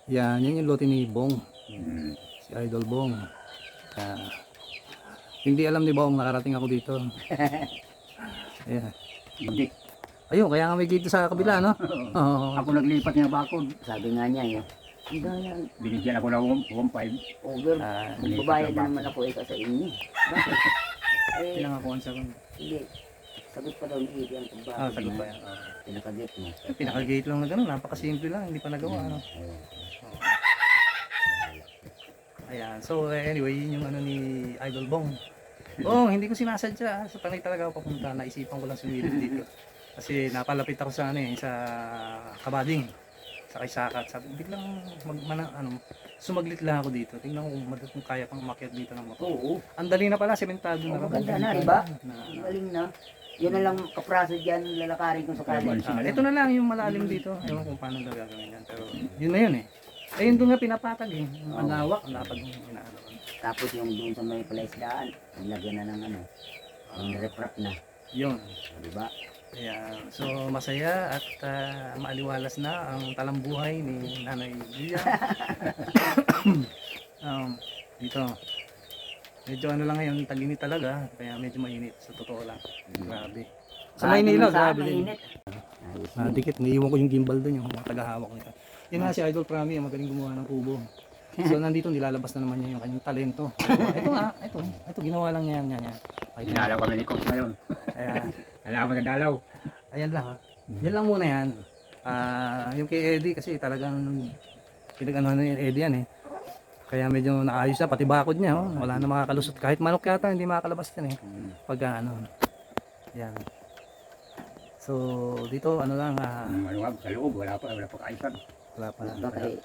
Yan, yan yung lote ni Bong. Hmm. Si Idol Bong. Ah, hindi alam ni Bong nakarating ako dito. Ayan. Hindi. Ayun, kaya nga may dito sa kabila, no? Oo. Ako naglipat niya bakod. Sabi nga niya, hindi yan. Binigyan ako ng 1.5. Over. Ah, Magbabayad na naman ako ito sa inyo. Bakit? Eh, ilang ako ang sagot. hindi. Sagot pa daw ni Iggy ang pagbabayad. Ah, sagot pa yan. Pinakagit mo. Pinaka-gate lang na gano'n, napakasimple lang, hindi pa nagawa, no? Ayan, so anyway, yun yung ano ni Idol Bong. Oh, hindi ko sinasadya, sa Tanay talaga ako papunta, naisipan ko lang sumilip dito. Kasi napalapit ako sa ano eh, sa Kabading, sa Kaysakat. Sabi, biglang sumaglit lang ako dito. Tingnan ko kung kaya pang umakyat dito ng motor. Oo. Ang dali na pala, sementado na. Maganda na, di ba? Galing na. Yun na lang kapraso dyan, lalakarin ko sa college. Ito na lang yung malalim dito. Ewan kung paano gagawin yan. Pero yun na yun eh. Ayun doon nga pinapatag eh. Ang lawak, ang lapad yung inaano. Tapos yung doon sa may palaisdaan, nilagyan na ng ano, yung reprap na. Yun. Di ba? Ayan. So masaya at maaliwalas na ang talambuhay ni Nanay Julia. Dito. Medyo ano lang ngayon, tag-init talaga. Kaya medyo mainit. Sa totoo lang. Grabe. Sa Maynila, grabe din. Dikit, naiiwan ko yung gimbal doon, yung mga tagahawak nito. Yun nga si Idol Prami, magaling gumawa ng kubo. So nandito nilalabas na naman niya yung kanyang talento. Ito nga, ito ginawa lang niya yan. Dinalaw kami ni Coach ngayon. Ayan. Alam mo nagdalaw. Ayan lang ha. Yan lang muna yan. Yung kay Eddie kasi talagang pinag-anuhan na yung Eddie yan eh. Kaya medyo naayos na, pati bakod niya oh. Wala na makakalusot. Kahit manok yata hindi makakalabas yan eh. Pagka ano. Yan. So dito ano lang Ano nga, sa loob, wala pa kaayusan. wala pa. Bakit?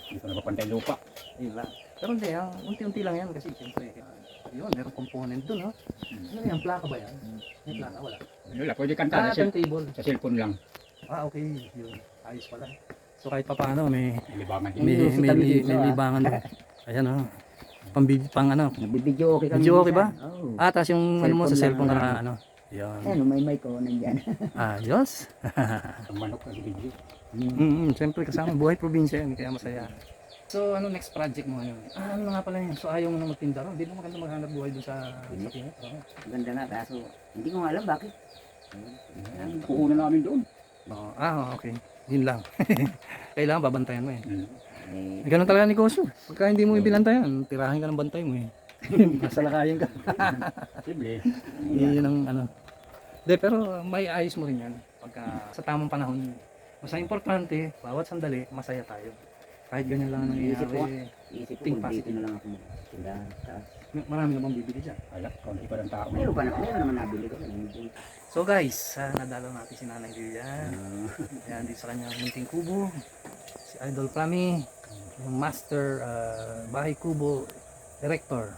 Hindi ko napapantay lupa. Yun lang. Pero hindi, unti-unti lang yan kasi siyempre yun, meron component dun, no? Ano yan, plaka ba yan? May plaka, wala. Wala, pwede kanta Turntable. sa cellphone lang. Okay, yun. Ayos pala. So kahit pa paano, may Libangan din. may libangan doon. Ayan, oh. Pang ano. Nabibidyo okay kami. Video okay ba? Oo. Tapos yung ano mo sa cellphone Cellphone ka lang. na ano. Yun. Ano, may mic ko nandyan. Ayos. Ang manok na video. Siyempre kasama buhay probinsya yan, kaya masaya. So ano next project mo ngayon? Ano nga pala yun? So ayaw mo na magtinda ron? Hindi mo maganda maghanap buhay doon sa Pinit? Ganda nga, kaso hindi ko nga alam bakit. Puhunan namin doon. Okay. Yun lang. Kailangan babantayan mo eh. Eh, Ganun talaga negosyo. Pagka hindi mo ibilantayan, tirahin ka ng bantay mo eh. Masalakayin ka. Sible. Yun ang ano. De, pero may ayos mo rin yan. Pagka sa tamang panahon. Mas importante, bawat sandali, masaya tayo. Kahit ganyan lang ang nangyayari. isip ko Think kung dito positive. na lang ako magtindahan. Tapos, Marami na bang bibili dyan? Wala, kaunti pa ng tao. meron naman nabili ko. So guys, nadalaw natin si Nanay Lilian. Yan, dito sa kanyang munting kubo. Si Idol Prami, yung master bahay kubo director.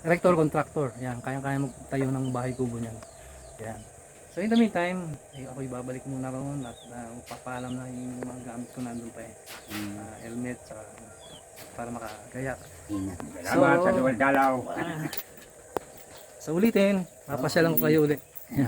Director contractor. Yan, kayang-kaya magtayo ng bahay kubo niyan. Yan. So in the meantime, ako'y babalik muna roon at papaalam na yung mga gamit ko nandun pa eh. Helmet, saka para makagayak. Salamat sa duwal dalaw. So ulitin, papasyalan ko kayo ulit. Yan.